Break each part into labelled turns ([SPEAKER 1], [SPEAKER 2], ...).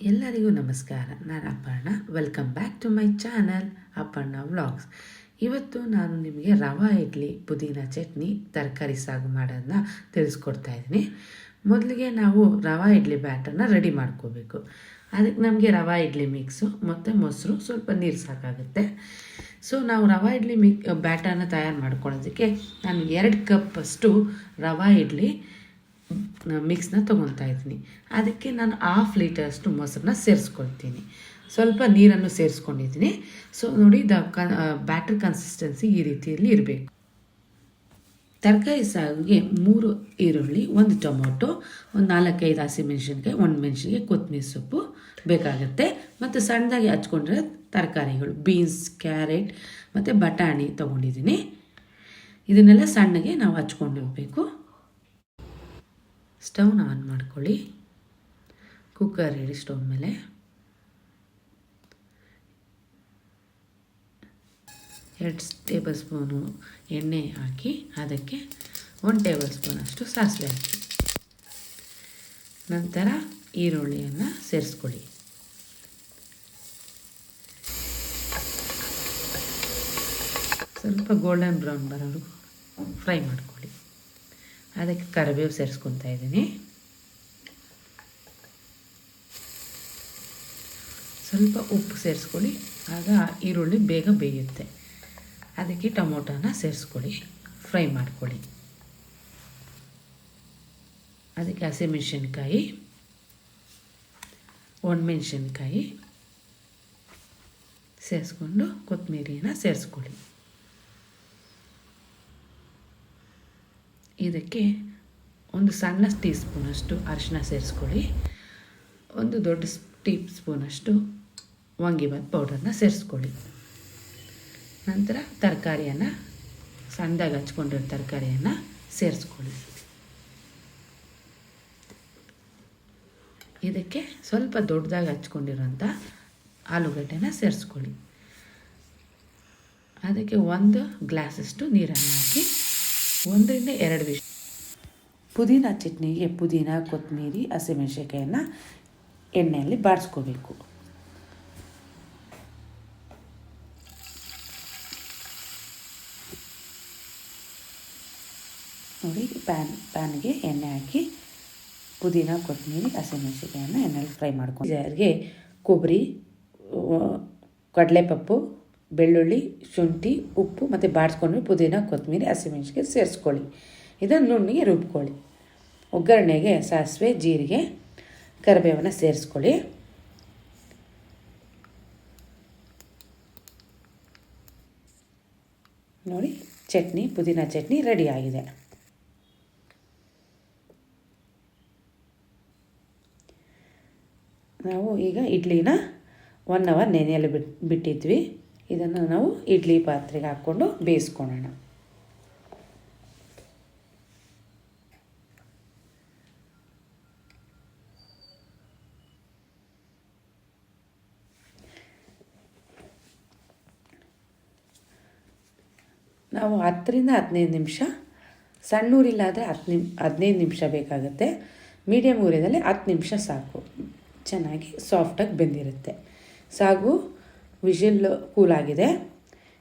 [SPEAKER 1] ಎಲ್ಲರಿಗೂ ನಮಸ್ಕಾರ. ನಾನು Aparna. Welcome back to my channel Aparna vlogs. ಇವತ್ತು ನಾನು ನಿಮಗೆ ರವಾ ಇಡ್ಲಿ, ಪುದೀನ ಚಟ್ನಿ, ತರಕಾರಿ ಸಾಗು ಮಾಡೋದನ್ನ ತಿಳಿಸ್ಕೊಡ್ತಾ ಇದ್ದೀನಿ. ಮೊದಲಿಗೆ ನಾವು ರವಾ ಇಡ್ಲಿ ಬ್ಯಾಟರ್ನ ರೆಡಿ ಮಾಡ್ಕೋಬೇಕು. ಅದಕ್ಕೆ ನಮಗೆ ರವಾ ಇಡ್ಲಿ ಮಿಕ್ಸು ಮತ್ತು ಮೊಸರು, ಸ್ವಲ್ಪ ನೀರು ಸಾಕಾಗುತ್ತೆ. ಸೊ ನಾವು ರವಾ ಇಡ್ಲಿ ಬ್ಯಾಟರ್ನ ತಯಾರು ಮಾಡ್ಕೊಳ್ಳೋದಕ್ಕೆ ನಾನು 2 ಕಪ್ಪಷ್ಟು ರವಾ ಇಡ್ಲಿ ಮಿಕ್ಸ್ನ ತೊಗೊತಾ ಇದ್ದೀನಿ. ಅದಕ್ಕೆ ನಾನು 1/2 ಲೀಟರಷ್ಟು ಮೊಸರನ್ನ ಸೇರಿಸ್ಕೊಳ್ತೀನಿ. ಸ್ವಲ್ಪ ನೀರನ್ನು ಸೇರಿಸ್ಕೊಂಡಿದ್ದೀನಿ. ಸೊ ನೋಡಿ, ಬ್ಯಾಟರ್ ಕನ್ಸಿಸ್ಟೆನ್ಸಿ ಈ ರೀತಿಯಲ್ಲಿ ಇರಬೇಕು. ತರಕಾರಿ ಸಾಗಿಗೆ 3 ಈರುಳ್ಳಿ, 1 ಟೊಮೊಟೊ, ಒಂದು 4-5 ಹಸಿಮೆಣಸಿನ್ಕಾಯಿ, 1 ಮೆಣಸಿನ್ಕಾಯಿ, ಕೊತ್ತಂಬರಿ ಸೊಪ್ಪು ಬೇಕಾಗುತ್ತೆ. ಮತ್ತು ಸಣ್ಣದಾಗಿ ಹಚ್ಕೊಂಡಿರೋ ತರಕಾರಿಗಳು ಬೀನ್ಸ್, ಕ್ಯಾರೆಟ್ ಮತ್ತು ಬಟಾಣಿ ತೊಗೊಂಡಿದ್ದೀನಿ. ಇದನ್ನೆಲ್ಲ ಸಣ್ಣಗೆ ನಾವು ಹಚ್ಕೊಂಡಿರಬೇಕು. ಸ್ಟವ್ನ ಆನ್ ಮಾಡ್ಕೊಳ್ಳಿ. ಕುಕ್ಕರ್ ಇಡಿ ಸ್ಟವ್ ಮೇಲೆ. ಎರಡು ಟೇಬಲ್ ಸ್ಪೂನು ಎಣ್ಣೆ ಹಾಕಿ ಅದಕ್ಕೆ 1 ಟೇಬಲ್ ಸ್ಪೂನಷ್ಟು ಸಾಸಿವೆ ಹಾಕಿ, ನಂತರ ಈರುಳ್ಳಿಯನ್ನು ಸೇರಿಸ್ಕೊಳ್ಳಿ. ಸ್ವಲ್ಪ ಗೋಲ್ಡನ್ ಬ್ರೌನ್ ಬರೋವರೆಗೂ ಫ್ರೈ ಮಾಡ್ಕೊಳ್ಳಿ. ಅದಕ್ಕೆ ಕರಿಬೇವು ಸೇರಿಸ್ಕೊತಾ ಇದ್ದೀನಿ. ಸ್ವಲ್ಪ ಉಪ್ಪು ಸೇರಿಸ್ಕೊಳ್ಳಿ, ಆಗ ಈರುಳ್ಳಿ ಬೇಗ ಬೇಯುತ್ತೆ. ಅದಕ್ಕೆ ಟೊಮೊಟೊನ ಸೇರಿಸ್ಕೊಳ್ಳಿ, ಫ್ರೈ ಮಾಡ್ಕೊಳ್ಳಿ. ಅದಕ್ಕೆ ಹಸಿಮೆಣಸಿನ್ಕಾಯಿ, ಒಣಮೆಣಸಿನ್ಕಾಯಿ ಸೇರಿಸ್ಕೊಂಡು ಕೊತ್ತಂಬರಿನ ಸೇರಿಸ್ಕೊಳ್ಳಿ. ಇದಕ್ಕೆ 1 ಸಣ್ಣ ಟೀ ಸ್ಪೂನಷ್ಟು ಅರಿಶಿನ ಸೇರಿಸ್ಕೊಳ್ಳಿ. 1 ದೊಡ್ಡ ಟೀ ಸ್ಪೂನಷ್ಟು ವಾಂಗಿಬಾತ್ ಪೌಡರ್ನ ಸೇರಿಸ್ಕೊಳ್ಳಿ. ನಂತರ ತರಕಾರಿಯನ್ನು, ಸಣ್ಣದಾಗಿ ಹಚ್ಕೊಂಡಿರೋ ತರಕಾರಿಯನ್ನು ಸೇರಿಸ್ಕೊಳ್ಳಿ. ಇದಕ್ಕೆ ಸ್ವಲ್ಪ ದೊಡ್ಡದಾಗಿ ಹಚ್ಕೊಂಡಿರೋಂಥ ಆಲೂಗಡ್ಡೆನ ಸೇರಿಸ್ಕೊಳ್ಳಿ. ಅದಕ್ಕೆ 1 ಗ್ಲಾಸಷ್ಟು ನೀರನ್ನು ಹಾಕಿ 1-2 ವಿಷಲ್. ಪುದೀನ ಚಟ್ನಿಗೆ ಪುದೀನ, ಕೊತ್ತಂಬರಿ, ಹಸಿಮೆಣಸಿನ್ಕಾಯನ್ನು ಎಣ್ಣೆಯಲ್ಲಿ ಬಾಡಿಸ್ಕೋಬೇಕು. ನೋಡಿ, ಪ್ಯಾನ್ಗೆ ಎಣ್ಣೆ ಹಾಕಿ ಪುದೀನ, ಕೊತ್ತಂಬರಿ, ಹಸಿಮೆಣಸಿನ್ಕಾಯನ್ನು ಎಣ್ಣೆಯಲ್ಲಿ ಫ್ರೈ ಮಾಡ್ಕೊಂಡು, ಜಾರಿಗೆ ಕೊಬ್ಬರಿ, ಕಡಲೆಪಪ್ಪು, ಬೆಳ್ಳುಳ್ಳಿ, ಶುಂಠಿ, ಉಪ್ಪು ಮತ್ತು ಬಾಡಿಸ್ಕೊಂಡು ಪುದೀನ, ಕೊತ್ತಂಬರಿ, ಹಸಿಮೆಣಸಿನ್ಕಾಯಿ ಸೇರಿಸ್ಕೊಳ್ಳಿ. ಇದನ್ನು ನುಣ್ಣಗೆ ರುಬ್ಕೊಳ್ಳಿ. ಒಗ್ಗರಣೆಗೆ ಸಾಸಿವೆ, ಜೀರಿಗೆ, ಕರಿಬೇವನ್ನು ಸೇರಿಸ್ಕೊಳ್ಳಿ. ನೋಡಿ, ಚಟ್ನಿ, ಪುದೀನ ಚಟ್ನಿ ರೆಡಿ ಆಗಿದೆ. ನಾವು ಈಗ ಇಡ್ಲಿನ 1 ಅವರ್ ನೆನೆಯಲು ಬಿಟ್ಟಿದ್ವಿ. ಇದನ್ನು ನಾವು ಇಡ್ಲಿ ಪಾತ್ರೆಗೆ ಹಾಕ್ಕೊಂಡು ಬೇಯಿಸ್ಕೊಳ್ಳೋಣ. ನಾವು 10-15 ನಿಮಿಷ, ಸಣ್ಣ ಊರಿಲ್ಲಾದರೆ 15 ನಿಮಿಷ ಬೇಕಾಗುತ್ತೆ. ಮೀಡಿಯಮ್ ಊರಿನಲ್ಲಿ 10 ನಿಮಿಷ ಸಾಕು. ಚೆನ್ನಾಗಿ ಸಾಫ್ಟಾಗಿ ಬೆಂದಿರುತ್ತೆ. ಸಾಗು ವಿಷಲ್ ಕೂಲಾಗಿದೆ.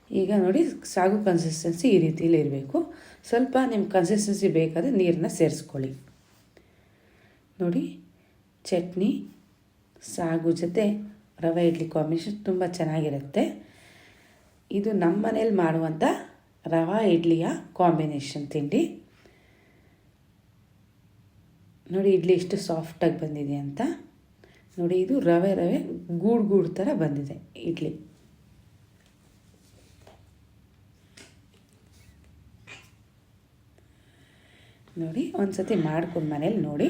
[SPEAKER 1] ಈಗ ನೋಡಿ, ಸಾಗು ಕನ್ಸಿಸ್ಟೆನ್ಸಿ ಈ ರೀತಿಯಲ್ಲಿ ಇರಬೇಕು. ಸ್ವಲ್ಪ ನಿಮ್ಮ ಕನ್ಸಿಸ್ಟೆನ್ಸಿ ಬೇಕಾದರೆ ನೀರನ್ನ ಸೇರಿಸ್ಕೊಳ್ಳಿ. ನೋಡಿ, ಚಟ್ನಿ ಸಾಗು ಜೊತೆ ರವೆ ಇಡ್ಲಿ ಕಾಂಬಿನೇಷನ್ ತುಂಬ ಚೆನ್ನಾಗಿರುತ್ತೆ. ಇದು ನಮ್ಮ ಮನೇಲಿ ಮಾಡುವಂಥ ರವಾ ಇಡ್ಲಿಯ ಕಾಂಬಿನೇಷನ್ ತಿಂಡಿ. ನೋಡಿ, ಇಡ್ಲಿ ಎಷ್ಟು ಸಾಫ್ಟಾಗಿ ಬಂದಿದೆ ಅಂತ. ನೋಡಿ, ಇದು ರವೆ ಗೂಡು ಥರ ಬಂದಿದೆ ಇಡ್ಲಿ. ನೋಡಿ, ಒಂದು ಸತಿ ಮಾಡ್ಕೊಂಡು ಮನೇಲಿ ನೋಡಿ,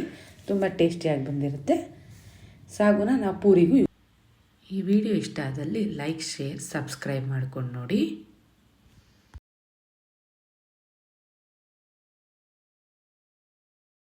[SPEAKER 1] ತುಂಬ ಟೇಸ್ಟಿಯಾಗಿ ಬಂದಿರುತ್ತೆ. ಸಾಗುನ ನಾವು ಪೂರಿಗೂ. ಈ ವಿಡಿಯೋ ಇಷ್ಟ ಆದಲ್ಲಿ ಲೈಕ್, ಶೇರ್, ಸಬ್ಸ್ಕ್ರೈಬ್ ಮಾಡ್ಕೊಂಡು ನೋಡಿ.